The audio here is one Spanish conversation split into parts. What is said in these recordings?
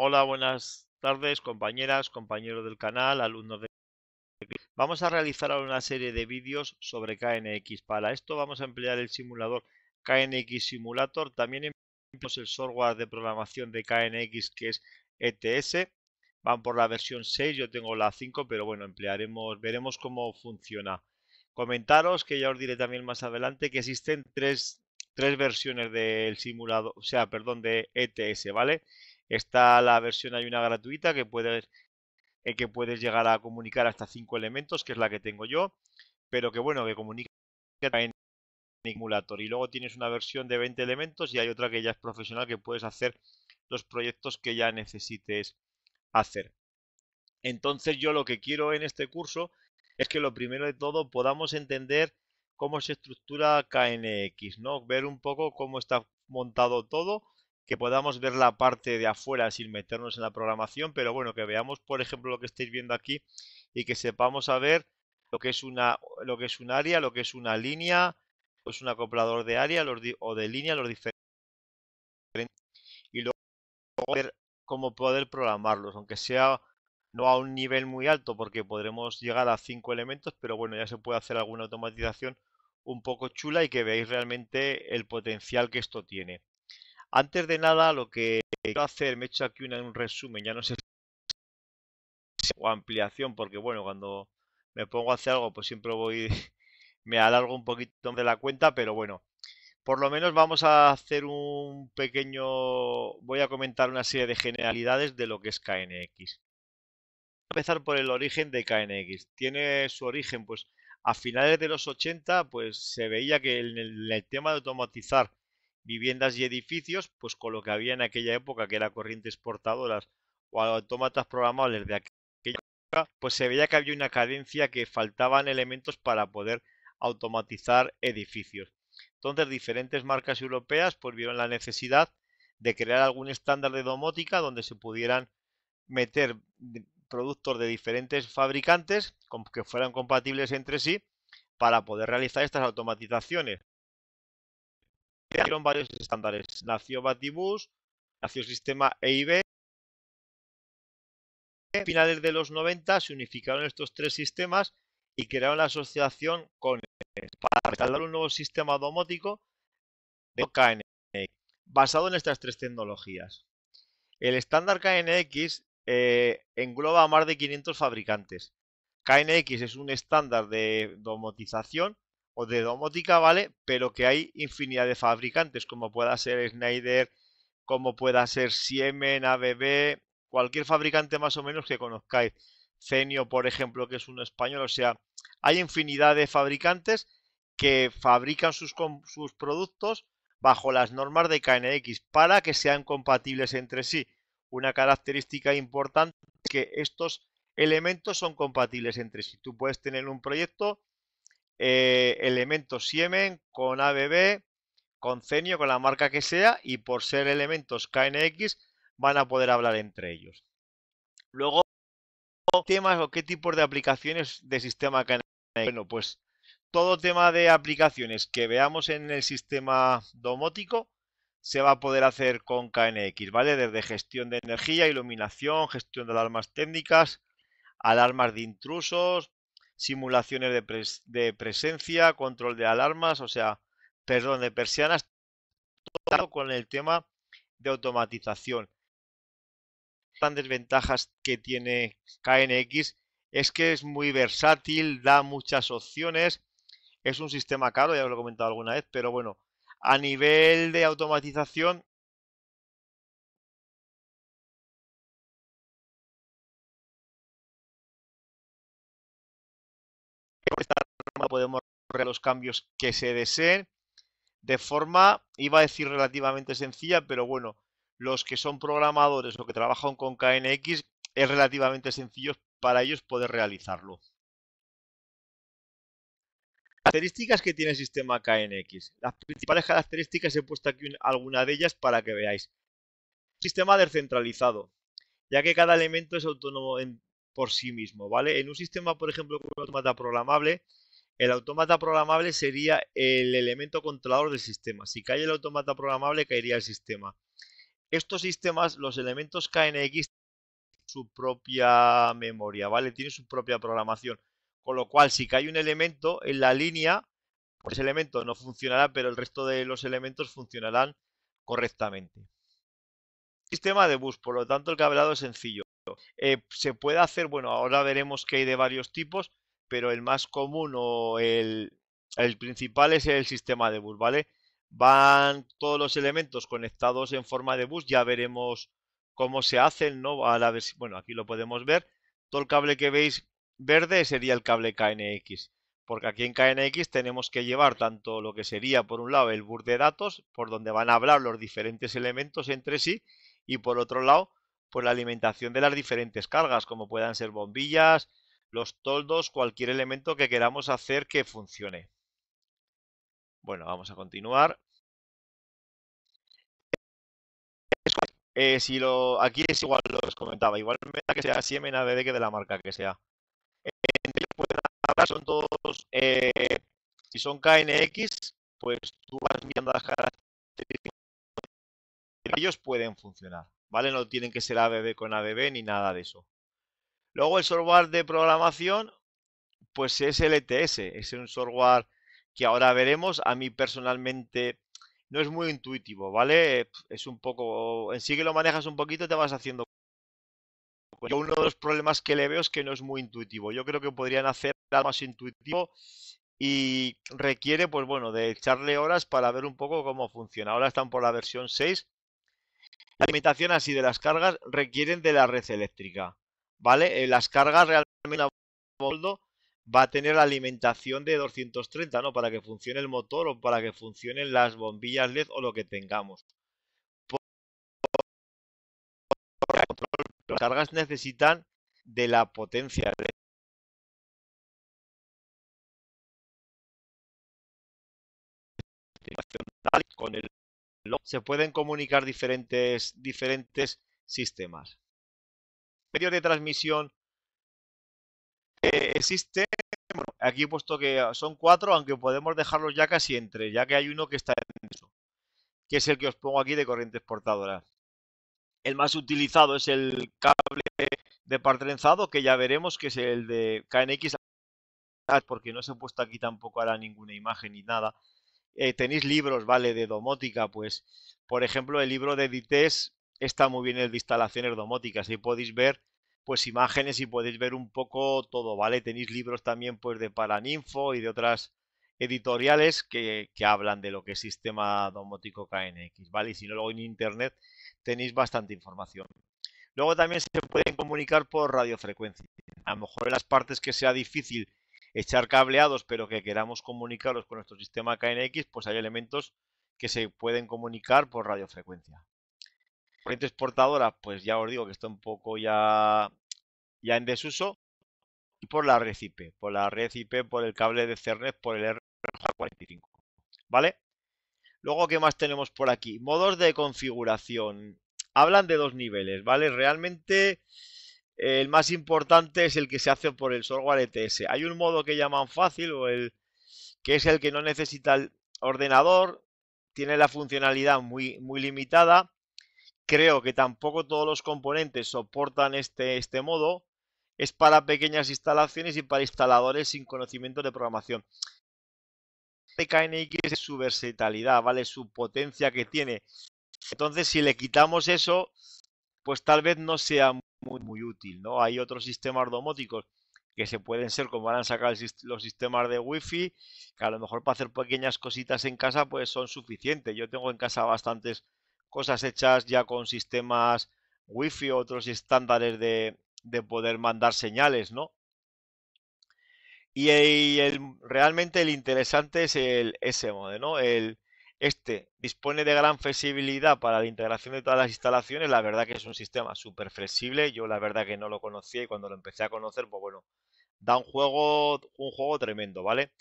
Hola, buenas tardes, compañeras, compañeros del canal, alumnos de... Vamos a realizar ahora una serie de vídeos sobre KNX. Para esto vamos a emplear el simulador KNX Simulator. También empleamos el software de programación de KNX que es ETS. Van por la versión 6, yo tengo la 5, pero bueno, veremos cómo funciona. Comentaros que ya os diré también más adelante que existen tres versiones del simulador, o sea, perdón, de ETS, ¿vale? Está la versión, hay una gratuita que puedes llegar a comunicar hasta 5 elementos, que es la que tengo yo, pero que bueno, que comunica en emulator. Y luego tienes una versión de 20 elementos y hay otra que ya es profesional, que puedes hacer los proyectos que ya necesites hacer. Entonces yo lo que quiero en este curso es que lo primero de todo podamos entender cómo se estructura KNX, ¿no? Ver un poco cómo está montado todo, que podamos ver la parte de afuera sin meternos en la programación, pero bueno, que veamos, por ejemplo, lo que estáis viendo aquí y que sepamos saber lo que es un área, lo que es una línea, pues un acoplador de área o de línea, los diferentes, y luego ver cómo poder programarlos, aunque sea no a un nivel muy alto porque podremos llegar a 5 elementos, pero bueno, ya se puede hacer alguna automatización un poco chula y que veáis realmente el potencial que esto tiene. Antes de nada, lo que quiero hacer, me he hecho aquí un resumen, ya no sé si o ampliación, porque bueno, cuando me pongo a hacer algo, pues siempre me alargo un poquito de la cuenta, pero bueno, por lo menos vamos a hacer un pequeño, voy a comentar una serie de generalidades de lo que es KNX. Empezar por el origen de KNX. Tiene su origen, pues, a finales de los 80, pues se veía que en el tema de automatizar viviendas y edificios, pues con lo que había en aquella época, que era corrientes portadoras o autómatas programables de aquella época, pues se veía que había una carencia, que faltaban elementos para poder automatizar edificios. Entonces, diferentes marcas europeas pues vieron la necesidad de crear algún estándar de domótica donde se pudieran meter productos de diferentes fabricantes que fueran compatibles entre sí para poder realizar estas automatizaciones. Hicieron varios estándares. Nació Batibus, nació el sistema EIB. A finales de los 90 se unificaron estos tres sistemas y crearon la asociación con para respaldar un nuevo sistema domótico de KNX, basado en estas tres tecnologías. El estándar KNX engloba a más de 500 fabricantes. KNX es un estándar de domotización o de domótica, ¿vale? Pero que hay infinidad de fabricantes, como pueda ser Schneider, como pueda ser Siemens, ABB, cualquier fabricante más o menos que conozcáis. Cenio, por ejemplo, que es un español, o sea, hay infinidad de fabricantes que fabrican sus productos bajo las normas de KNX para que sean compatibles entre sí. Una característica importante es que estos elementos son compatibles entre sí. Tú puedes tener un proyecto, elementos Siemens con ABB, con Cenio, con la marca que sea, y por ser elementos KNX van a poder hablar entre ellos. Luego, temas o qué tipos de aplicaciones de sistema KNX. Bueno, pues todo tema de aplicaciones que veamos en el sistema domótico se va a poder hacer con KNX, ¿vale? Desde gestión de energía, iluminación, gestión de alarmas técnicas, alarmas de intrusos, simulaciones de presencia, control de alarmas, o sea, perdón, de persianas, todo con el tema de automatización. Las grandes ventajas que tiene KNX es que es muy versátil, da muchas opciones, es un sistema caro, ya os lo he comentado alguna vez, pero bueno, a nivel de automatización, podemos realizar los cambios que se deseen de forma, iba a decir relativamente sencilla, pero bueno, los que son programadores o que trabajan con KNX es relativamente sencillo para ellos poder realizarlo. Características que tiene el sistema KNX. Las principales características he puesto aquí alguna de ellas para que veáis. Sistema descentralizado, ya que cada elemento es autónomo por sí mismo, ¿vale? En un sistema, por ejemplo, con un automata programable, el automata programable sería el elemento controlador del sistema. Si cae el automata programable, caería el sistema. estos sistemas, los elementos KNX tienen su propia memoria, ¿vale? Tienen su propia programación. Con lo cual, si cae un elemento en la línea, pues ese elemento no funcionará, pero el resto de los elementos funcionarán correctamente. Sistema de bus, por lo tanto, el cableado es sencillo. Se puede hacer, bueno, ahora veremos que hay de varios tipos, pero el más común o el principal es el sistema de bus, ¿vale? Van todos los elementos conectados en forma de bus, ya veremos cómo se hacen, ¿no? Bueno, aquí lo podemos ver. Todo el cable que veis verde sería el cable KNX, porque aquí en KNX tenemos que llevar tanto lo que sería, por un lado, el bus de datos, por donde van a hablar los diferentes elementos entre sí, y por otro lado, pues la alimentación de las diferentes cargas, como puedan ser bombillas, los toldos, cualquier elemento que queramos hacer que funcione. Bueno, vamos a continuar. Aquí es igual, lo que os comentaba, igual me da que sea Siemens, ABB que de la marca que sea. Entre ellos pueden hablar, son todos, si son KNX, pues tú vas mirando las características, ellos pueden funcionar, ¿vale? No tienen que ser ABB con ABB ni nada de eso. Luego el software de programación, pues es LTS, es un software que ahora veremos. A mí personalmente no es muy intuitivo, ¿vale? Es un poco, en sí que lo manejas un poquito, te vas haciendo. Yo uno de los problemas que le veo es que no es muy intuitivo. Yo creo que podrían hacer algo más intuitivo y requiere, pues bueno, de echarle horas para ver un poco cómo funciona. Ahora están por la versión 6. La alimentación así de las cargas requieren de la red eléctrica, ¿vale? Las cargas realmente va a tener la alimentación de 230, ¿no? Para que funcione el motor o para que funcionen las bombillas LED o lo que tengamos. Las cargas necesitan de la potencia con el se pueden comunicar diferentes sistemas. Medios de transmisión existe. Bueno, aquí he puesto que son 4, aunque podemos dejarlos ya casi en 3, ya que hay uno que está en eso, que es el que os pongo aquí de corriente exportadora. El más utilizado es el cable de par trenzado, que ya veremos que es el de KNX, porque no se ha puesto aquí tampoco ahora ninguna imagen ni nada. Tenéis libros, ¿vale? De domótica, pues, por ejemplo, el libro de Dites está muy bien, el de instalaciones domóticas. Ahí podéis ver, pues, imágenes y podéis ver un poco todo, ¿vale? Tenéis libros también, pues, de Paraninfo y de otras editoriales que hablan de lo que es sistema domótico KNX, ¿vale? Y si no, luego en internet tenéis bastante información. Luego también se pueden comunicar por radiofrecuencia. A lo mejor en las partes que sea difícil echar cableados, pero que queramos comunicarlos con nuestro sistema KNX, pues hay elementos que se pueden comunicar por radiofrecuencia. Corriente exportadora, pues ya os digo que está un poco ya en desuso. Y por la red IP, por el cable de Ethernet, por el RJ45. ¿Vale? Luego, ¿qué más tenemos por aquí? Modos de configuración. Hablan de dos niveles, ¿vale? Realmente el más importante es el que se hace por el software ETS. Hay un modo que llaman fácil o el que es el que no necesita el ordenador, tiene la funcionalidad muy limitada. Creo que tampoco todos los componentes soportan este modo. Es para pequeñas instalaciones y para instaladores sin conocimiento de programación. KNX es su versatilidad, ¿vale? Su potencia que tiene. Entonces, si le quitamos eso, pues tal vez no sea muy útil, ¿no? Hay otros sistemas domóticos que se pueden ser, como van a sacar los sistemas de Wi-Fi, que a lo mejor para hacer pequeñas cositas en casa, pues son suficientes. Yo tengo en casa bastantes cosas hechas ya con sistemas Wi-Fi o otros estándares de poder mandar señales, ¿no? Realmente el interesante es el S-Mode, ¿no? Este dispone de gran flexibilidad para la integración de todas las instalaciones. La verdad que es un sistema súper flexible. Yo la verdad que no lo conocía y cuando lo empecé a conocer, pues bueno, da un juego tremendo, ¿vale?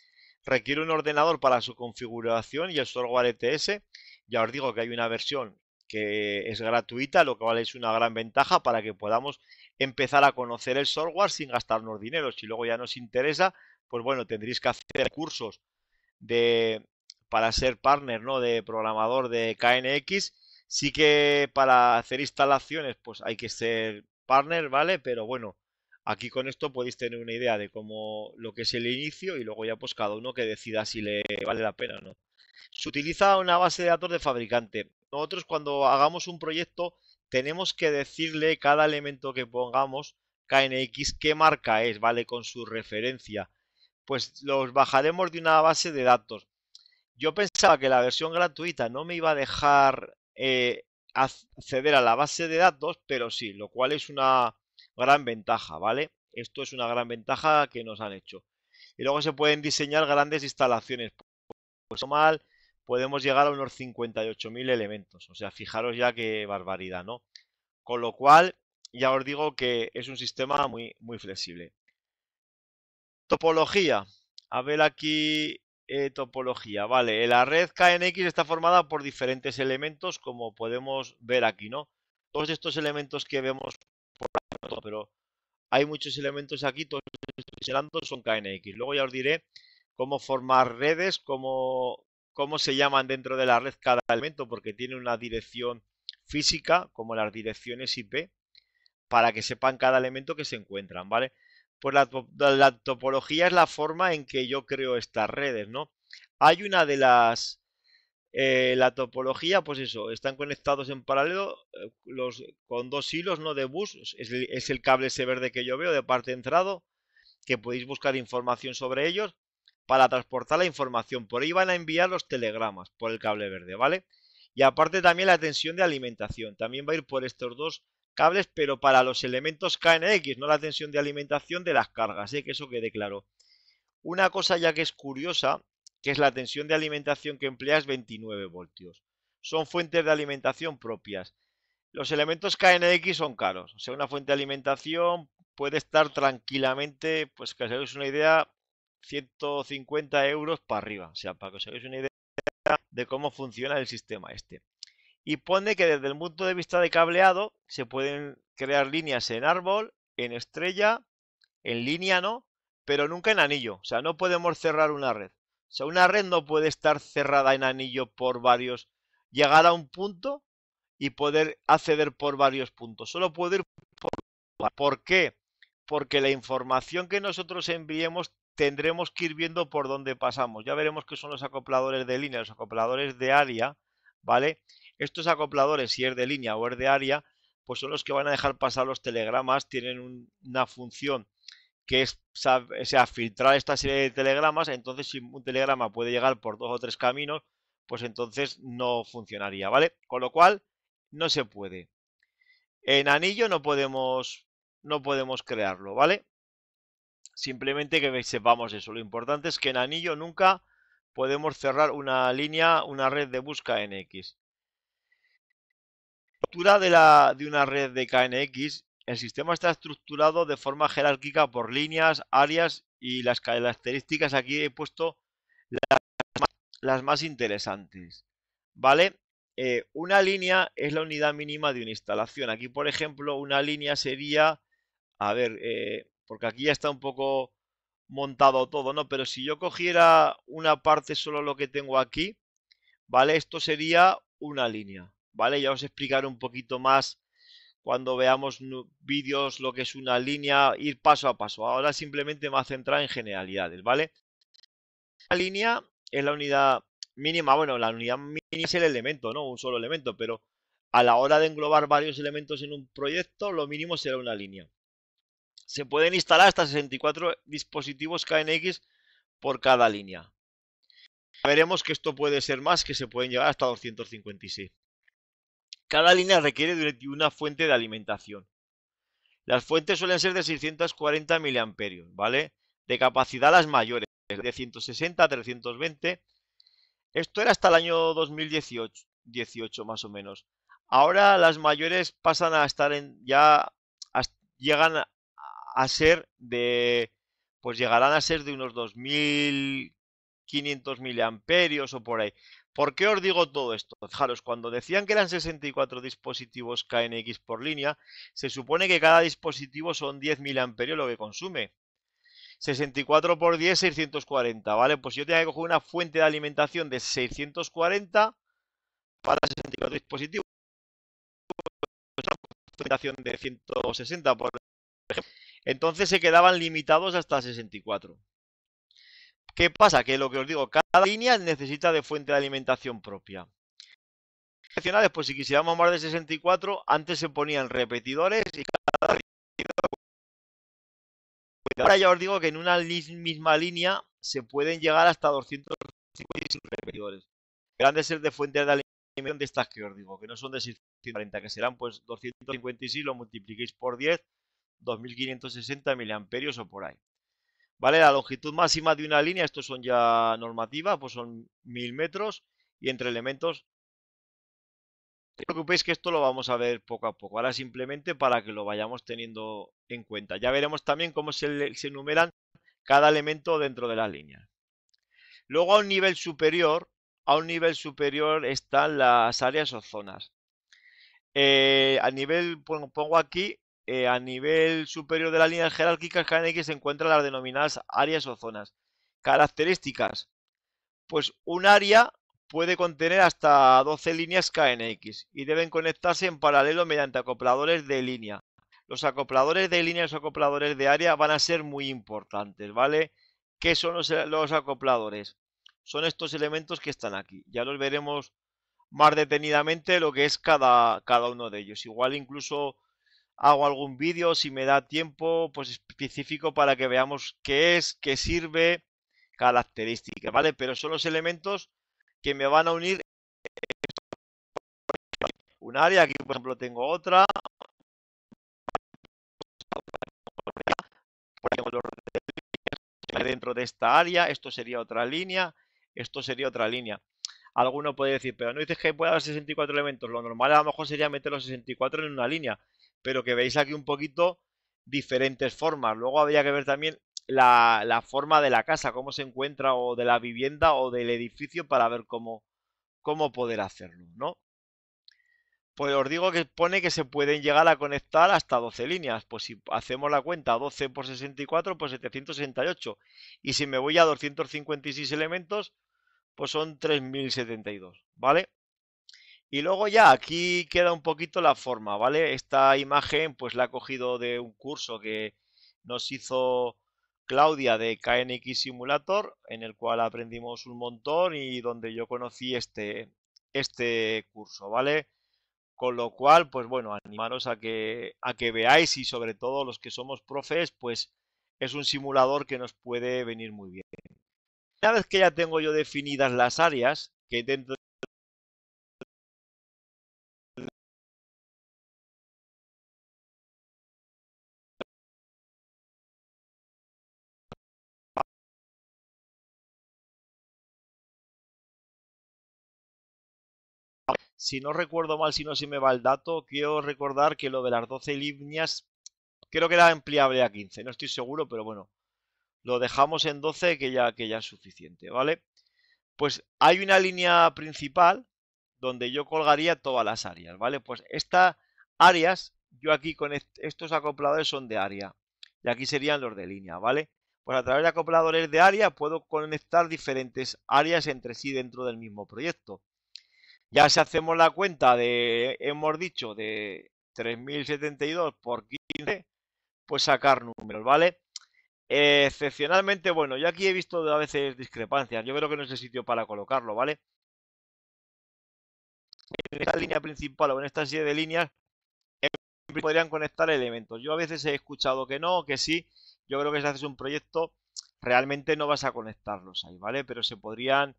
Requiere un ordenador para su configuración y el software ETS. Ya os digo que hay una versión que es gratuita, lo cual es una gran ventaja para que podamos empezar a conocer el software sin gastarnos dinero. Si luego ya nos interesa, pues bueno, tendréis que hacer cursos de, para ser partner, ¿no? De programador de KNX. Sí que para hacer instalaciones, pues hay que ser partner, ¿vale? Pero bueno, aquí con esto podéis tener una idea de cómo lo que es el inicio y luego ya pues cada uno que decida si le vale la pena o no. Se utiliza una base de datos de fabricante. Nosotros cuando hagamos un proyecto tenemos que decirle cada elemento que pongamos KNX qué marca es, ¿vale? Con su referencia. Pues los bajaremos de una base de datos. Yo pensaba que la versión gratuita no me iba a dejar acceder a la base de datos, pero sí, lo cual es una gran ventaja, ¿vale? Esto es una gran ventaja que nos han hecho. Y luego se pueden diseñar grandes instalaciones. Pues mal, podemos llegar a unos 58.000 elementos. O sea, fijaros ya qué barbaridad, ¿no? Con lo cual, ya os digo que es un sistema muy, muy flexible. Topología. A ver aquí, topología. Vale, la red KNX está formada por diferentes elementos, como podemos ver aquí, ¿no? Todos estos elementos que vemos, pero hay muchos elementos aquí, todos estos elementos son KNX. Luego ya os diré cómo formar redes, cómo se llaman dentro de la red cada elemento, porque tiene una dirección física, como las direcciones IP, para que sepan cada elemento que se encuentran, ¿vale? Pues la topología es la forma en que yo creo estas redes, ¿no? Hay una de las... la topología, pues eso, están conectados en paralelo con dos hilos, ¿no? De bus, es el cable ese verde que yo veo de parte de entrado, que podéis buscar información sobre ellos para transportar la información. Por ahí van a enviar los telegramas por el cable verde, ¿vale? Y aparte también la tensión de alimentación. También va a ir por estos dos cables, pero para los elementos KNX, no la tensión de alimentación de las cargas, que eso quede claro. Una cosa ya que es curiosa, que es la tensión de alimentación que emplea es 29 voltios. Son fuentes de alimentación propias. Los elementos KNX son caros. O sea, una fuente de alimentación puede estar tranquilamente, pues que os hagáis una idea, 150 euros para arriba. O sea, para que os hagáis una idea de cómo funciona el sistema este. Y pone que desde el punto de vista de cableado se pueden crear líneas en árbol, en estrella, en línea no, pero nunca en anillo. O sea, no podemos cerrar una red. O sea, una red no puede estar cerrada en anillo por varios. Llegar a un punto y poder acceder por varios puntos. Solo puede ir ¿por qué? Porque la información que nosotros enviemos tendremos que ir viendo por dónde pasamos. Ya veremos qué son los acopladores de línea, los acopladores de área, ¿vale? Estos acopladores, si es de línea o es de área, pues son los que van a dejar pasar los telegramas, tienen una función que es, o sea, filtrar esta serie de telegramas. Entonces si un telegrama puede llegar por dos o tres caminos, pues entonces no funcionaría, ¿vale? Con lo cual, no se puede. En anillo no podemos crearlo, ¿vale? Simplemente que sepamos eso. Lo importante es que en anillo nunca podemos cerrar una línea, una red de bus KNX. La estructura de una red de KNX, el sistema está estructurado de forma jerárquica por líneas, áreas y las características. Aquí he puesto las más interesantes, ¿vale? Una línea es la unidad mínima de una instalación. Aquí, por ejemplo, una línea sería, a ver, porque aquí ya está un poco montado todo, ¿no? Pero si yo cogiera una parte, solo lo que tengo aquí, ¿vale? Esto sería una línea, ¿vale? Ya os explicaré un poquito más cuando veamos vídeos lo que es una línea, ir paso a paso. Ahora simplemente me voy a centrar en generalidades, ¿vale? La línea es la unidad mínima, bueno, la unidad mínima es el elemento, ¿no? Un solo elemento, pero a la hora de englobar varios elementos en un proyecto, lo mínimo será una línea. Se pueden instalar hasta 64 dispositivos KNX por cada línea. Veremos que esto puede ser más, que se pueden llegar hasta 256. Cada línea requiere de una fuente de alimentación. Las fuentes suelen ser de 640 miliamperios, ¿vale? De capacidad las mayores, de 160 a 320. Esto era hasta el año 2018 más o menos. Ahora las mayores pasan a estar llegan a ser de, pues llegarán a ser de unos 2500 miliamperios o por ahí. ¿Por qué os digo todo esto? Fijaros, cuando decían que eran 64 dispositivos KNX por línea, se supone que cada dispositivo son 10 miliamperios lo que consume. 64 por 10, 640, ¿vale? Pues yo tengo que coger una fuente de alimentación de 640 para 64 dispositivos. alimentación de 160, por ejemplo. Entonces se quedaban limitados hasta 64. ¿Qué pasa? Que lo que os digo, cada línea necesita de fuente de alimentación propia. Adicionales, pues si quisiéramos más de 64, antes se ponían repetidores y cada ahora ya os digo que en una misma línea se pueden llegar hasta 256 repetidores. Han de ser de fuentes de alimentación de estas que os digo, que no son de 640, que serán pues 256, lo multipliquéis por 10, 2560 miliamperios o por ahí. ¿Vale? La longitud máxima de una línea, estos son ya normativa, pues son 1000 metros y entre elementos. No os preocupéis que esto lo vamos a ver poco a poco. Ahora simplemente para que lo vayamos teniendo en cuenta. Ya veremos también cómo se enumeran cada elemento dentro de la línea. Luego a un nivel superior están las áreas o zonas. A nivel, pongo aquí, a nivel superior de la línea jerárquica KNX se encuentran las denominadas áreas o zonas. Características. Pues un área puede contener hasta 12 líneas KNX y deben conectarse en paralelo mediante acopladores de línea. Los acopladores de línea y los acopladores de área van a ser muy importantes, ¿vale? ¿Qué son los acopladores? Son estos elementos que están aquí. Ya los veremos más detenidamente lo que es cada uno de ellos. Igual incluso hago algún vídeo si me da tiempo, pues específico para que veamos qué es, qué sirve, características, ¿vale? Pero son los elementos que me van a unir un área. Aquí, por ejemplo, tengo otra. Dentro de esta área, esto sería otra línea, esto sería otra línea. Alguno puede decir, pero no dices que pueda haber 64 elementos. Lo normal a lo mejor sería meter los 64 en una línea, pero que veis aquí un poquito diferentes formas. Luego habría que ver también la forma de la casa, cómo se encuentra, o de la vivienda o del edificio, para ver cómo poder hacerlo, ¿no? Pues os digo que pone que se pueden llegar a conectar hasta 12 líneas. Pues si hacemos la cuenta 12 por 64, pues 768. Y si me voy a 256 elementos, pues son 3072, ¿vale? Y luego ya aquí queda un poquito la forma, ¿vale? Esta imagen pues la he cogido de un curso que nos hizo Claudia de KNX Simulator, en el cual aprendimos un montón y donde yo conocí este curso, ¿vale? Con lo cual, pues bueno, animaros a que veáis, y sobre todo los que somos profes, pues es un simulador que nos puede venir muy bien. Una vez que ya tengo yo definidas las áreas, que dentro si no recuerdo mal, si no se me va el dato, quiero recordar que lo de las 12 líneas creo que era ampliable a 15, no estoy seguro, pero bueno, lo dejamos en 12 que ya es suficiente, ¿vale? Pues hay una línea principal donde yo colgaría todas las áreas, ¿vale? Pues estas áreas, yo aquí con estos acopladores son de área y aquí serían los de línea, ¿vale? Pues a través de acopladores de área puedo conectar diferentes áreas entre sí dentro del mismo proyecto. Ya si hacemos la cuenta de, hemos dicho, de 3072 por 15, pues sacar números, ¿vale? Excepcionalmente, bueno, yo aquí he visto a veces discrepancias. Yo creo que no es el sitio para colocarlo, ¿vale? En esta línea principal o en esta serie de líneas podrían conectar elementos. Yo a veces he escuchado que no, que sí. Yo creo que si haces un proyecto, realmente no vas a conectarlos ahí, ¿vale? Pero se podrían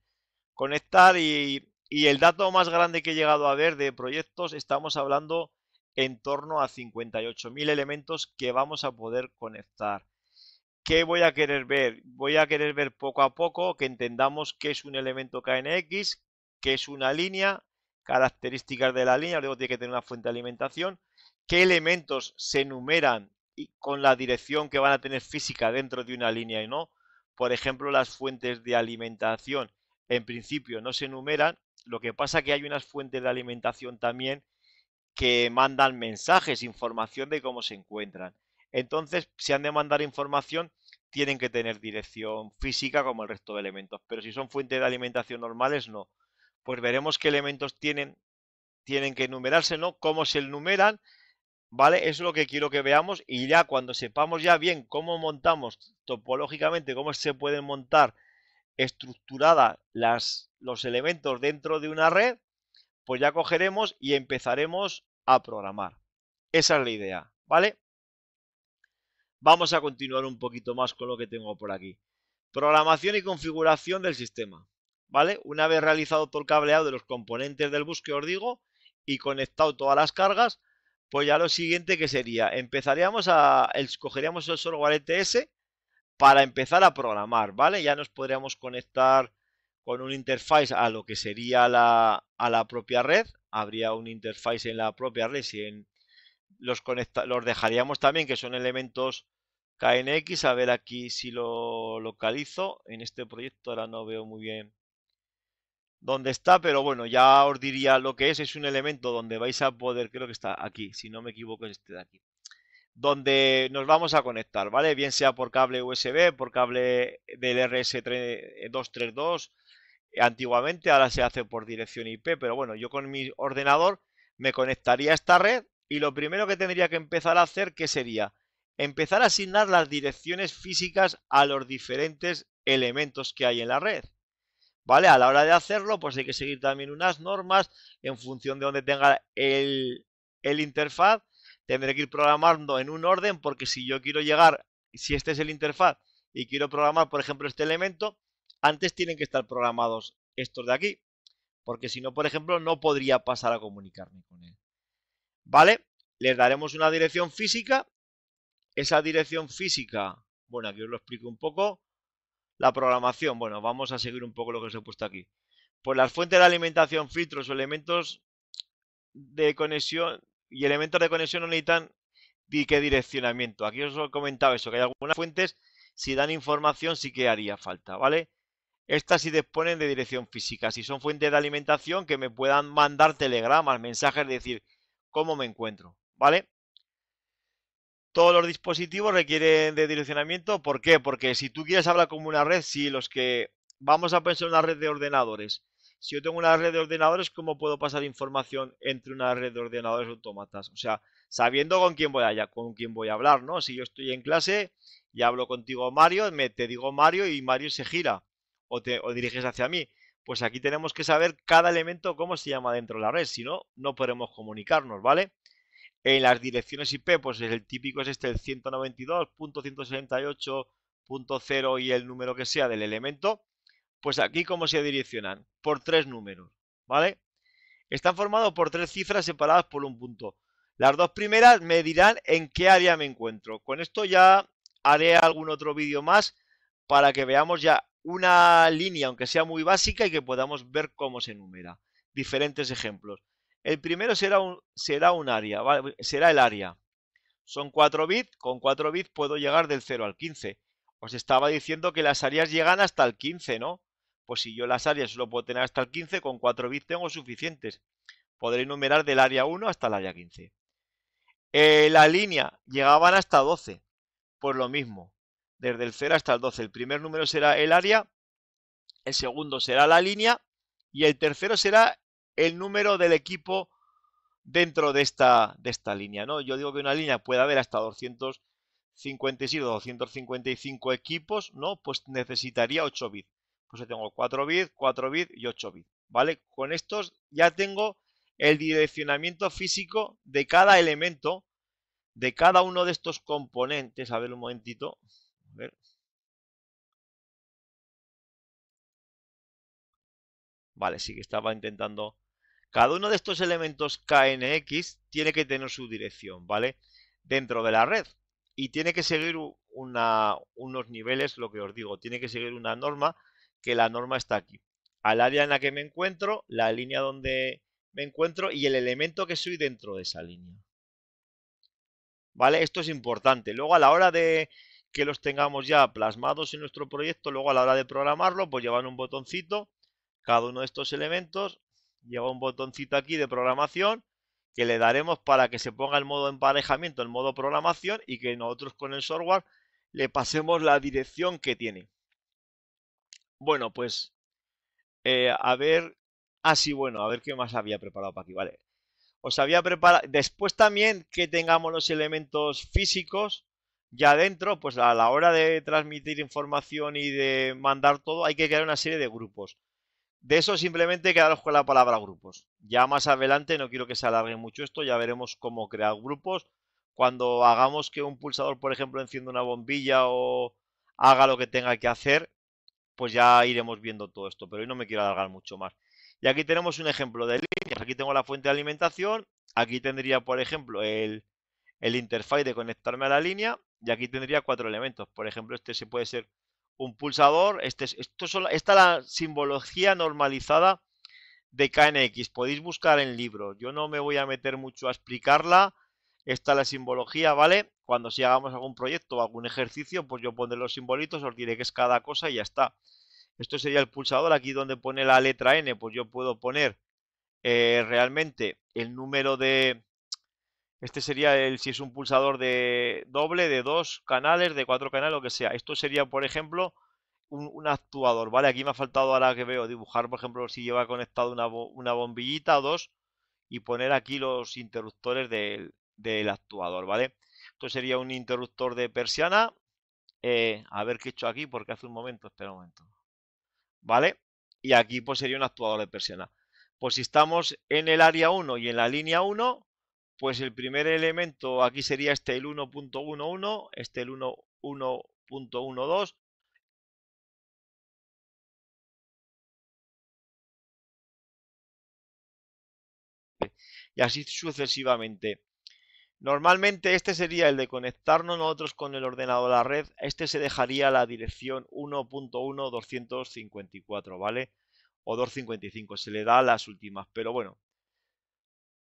conectar, y el dato más grande que he llegado a ver de proyectos, estamos hablando en torno a 58.000 elementos que vamos a poder conectar. ¿Qué voy a querer ver? Voy a querer ver poco a poco que entendamos qué es un elemento KNX, qué es una línea, características de la línea, luego tiene que tener una fuente de alimentación, qué elementos se enumeran y con la dirección que van a tener física dentro de una línea y no. Por ejemplo, las fuentes de alimentación en principio no se enumeran, lo que pasa que hay unas fuentes de alimentación también que mandan mensajes, información de cómo se encuentran. Entonces, si han de mandar información, tienen que tener dirección física como el resto de elementos. Pero si son fuentes de alimentación normales, no. Pues veremos qué elementos tienen que enumerarse, ¿no? Cómo se enumeran, ¿Vale? Eso es lo que quiero que veamos y ya cuando sepamos ya bien cómo montamos topológicamente, cómo se pueden montar estructurada los elementos dentro de una red, pues ya cogeremos y empezaremos a programar. Esa es la idea, ¿vale? Vamos a continuar un poquito más con lo que tengo por aquí. Programación y configuración del sistema, ¿vale? Una vez realizado todo el cableado de los componentes del bus que os digo y conectado todas las cargas, pues ya lo siguiente que sería, escogeríamos el software ETS para empezar a programar, ¿vale? Ya nos podríamos conectar con un interface a lo que sería a la propia red. Habría un interface en la propia red. Si los dejaríamos también, que son elementos KNX. A ver aquí si lo localizo. En este proyecto ahora no veo muy bien dónde está, pero bueno, ya os diría lo que es. Es un elemento donde vais a poder, creo que está aquí, si no me equivoco es este de aquí, donde nos vamos a conectar, ¿vale? Bien sea por cable USB, por cable del RS232, antiguamente, ahora se hace por dirección IP, pero bueno, yo con mi ordenador me conectaría a esta red y lo primero que tendría que empezar a hacer, ¿qué sería? Empezar a asignar las direcciones físicas a los diferentes elementos que hay en la red. ¿Vale? A la hora de hacerlo, pues hay que seguir también unas normas en función de donde tenga el interfaz. Tendré que ir programando en un orden porque si yo quiero llegar, si este es el interfaz y quiero programar, por ejemplo, este elemento, antes tienen que estar programados estos de aquí. Porque si no, por ejemplo, no podría pasar a comunicarme con él. ¿Vale? Les daremos una dirección física. Esa dirección física, bueno, aquí os lo explico un poco. La programación, bueno, vamos a seguir un poco lo que os he puesto aquí. Pues las fuentes de alimentación, filtros o elementos de conexión y elementos de conexión no necesitan que direccionamiento. Aquí os he comentado eso, que hay algunas fuentes, si dan información sí que haría falta, ¿vale? Estas sí disponen de dirección física. Si son fuentes de alimentación, que me puedan mandar telegramas, mensajes, de decir cómo me encuentro, ¿vale? Todos los dispositivos requieren de direccionamiento. ¿Por qué? Porque si tú quieres hablar como una red, si los que vamos a pensar en una red de ordenadores. Si yo tengo una red de ordenadores, ¿cómo puedo pasar información entre una red de ordenadores autómatas? O sea, sabiendo con quién voy a hablar, ¿no? Si yo estoy en clase y hablo contigo Mario, te digo Mario y Mario se gira o diriges hacia mí. Pues aquí tenemos que saber cada elemento cómo se llama dentro de la red, si no, no podremos comunicarnos, ¿vale? En las direcciones IP, pues el típico es este, el 192.168.0 y el número que sea del elemento. Pues aquí, ¿cómo se direccionan? Por tres números, ¿vale? Están formados por tres cifras separadas por un punto. Las dos primeras me dirán en qué área me encuentro. Con esto ya haré algún otro vídeo más para que veamos ya una línea, aunque sea muy básica, y que podamos ver cómo se enumera. Diferentes ejemplos. El primero será un área, ¿vale? Será el área. Son 4 bits, con 4 bits puedo llegar del 0 al 15. Os estaba diciendo que las áreas llegan hasta el 15, ¿no? Pues si yo las áreas solo puedo tener hasta el 15, con 4 bits tengo suficientes. Podré enumerar del área 1 hasta el área 15. La línea llegaban hasta 12, pues lo mismo, desde el 0 hasta el 12. El primer número será el área, el segundo será la línea y el tercero será el número del equipo dentro de esta línea, ¿no? Yo digo que una línea puede haber hasta 256 o 255 equipos, ¿no? Pues necesitaría 8 bits. Pues yo tengo 4 bits, 4 bits y 8 bits, ¿vale? Con estos ya tengo el direccionamiento físico de cada elemento, de cada uno de estos componentes. A ver un momentito. A ver. Vale, sí que estaba intentando. Cada uno de estos elementos KNX tiene que tener su dirección, ¿vale? Dentro de la red. Y tiene que seguir unos niveles, lo que os digo, tiene que seguir una norma, que la norma está aquí. Al área en la que me encuentro, la línea donde me encuentro y el elemento que soy dentro de esa línea. ¿Vale? Esto es importante. Luego a la hora de que los tengamos ya plasmados en nuestro proyecto, luego a la hora de programarlo, pues llevan un botoncito, cada uno de estos elementos lleva un botoncito aquí de programación que le daremos para que se ponga el modo emparejamiento, el modo programación y que nosotros con el software le pasemos la dirección que tiene. Bueno, pues a ver, bueno, a ver qué más había preparado para aquí, vale. Os había preparado. Después también que tengamos los elementos físicos ya dentro, pues a la hora de transmitir información y de mandar todo, hay que crear una serie de grupos. De eso simplemente quedaros con la palabra grupos. Ya más adelante, no quiero que se alargue mucho esto, ya veremos cómo crear grupos. Cuando hagamos que un pulsador, por ejemplo, encienda una bombilla o haga lo que tenga que hacer, pues ya iremos viendo todo esto, pero hoy no me quiero alargar mucho más. Y aquí tenemos un ejemplo de líneas. Aquí tengo la fuente de alimentación, aquí tendría, por ejemplo, el interfaz de conectarme a la línea, y aquí tendría 4 elementos. Por ejemplo, este se puede ser un pulsador, esta es la simbología normalizada de KNX. Podéis buscar en libros, yo no me voy a meter mucho a explicarla. Esta es la simbología, ¿vale? Cuando si hagamos algún proyecto o algún ejercicio, pues yo pondré los simbolitos, os diré que es cada cosa y ya está. Esto sería el pulsador, aquí donde pone la letra N, pues yo puedo poner realmente el número de... Este sería si es un pulsador de doble, de 2 canales, de 4 canales, lo que sea. Esto sería, por ejemplo, un actuador, ¿vale? Aquí me ha faltado ahora que veo dibujar, por ejemplo, si lleva conectado una bombillita o dos y poner aquí los interruptores del actuador, ¿vale? Esto sería un interruptor de persiana. A ver qué he hecho aquí, porque hace un momento, espera un momento. ¿Vale? Y aquí pues sería un actuador de persiana. Pues si estamos en el área 1 y en la línea 1, pues el primer elemento aquí sería este el 1.11, este el 1.12. Y así sucesivamente. Normalmente este sería el de conectarnos nosotros con el ordenador a la red. Este se dejaría la dirección 1.1.254, ¿vale? O 255, se le da las últimas. Pero bueno,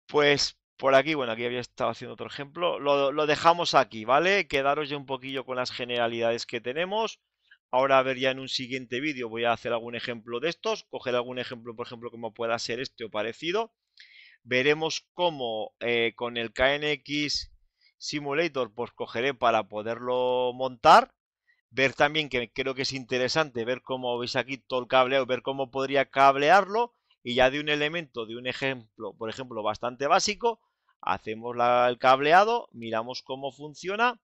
pues por aquí, bueno, aquí había estado haciendo otro ejemplo. Lo dejamos aquí, ¿vale? Quedaros ya un poquillo con las generalidades que tenemos. Ahora a ver ya en un siguiente vídeo voy a hacer algún ejemplo de estos. Coger algún ejemplo, por ejemplo, como pueda ser este o parecido. Veremos cómo con el KNX Simulator pues cogeré para poderlo montar. Ver también que creo que es interesante ver cómo veis aquí todo el cableo, ver cómo podría cablearlo y ya de un elemento, de un ejemplo, por ejemplo, bastante básico, hacemos el cableado, miramos cómo funciona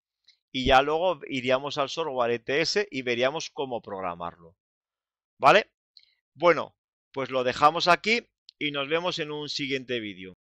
y ya luego iríamos al software ETS y veríamos cómo programarlo. ¿Vale? Bueno, pues lo dejamos aquí y nos vemos en un siguiente vídeo.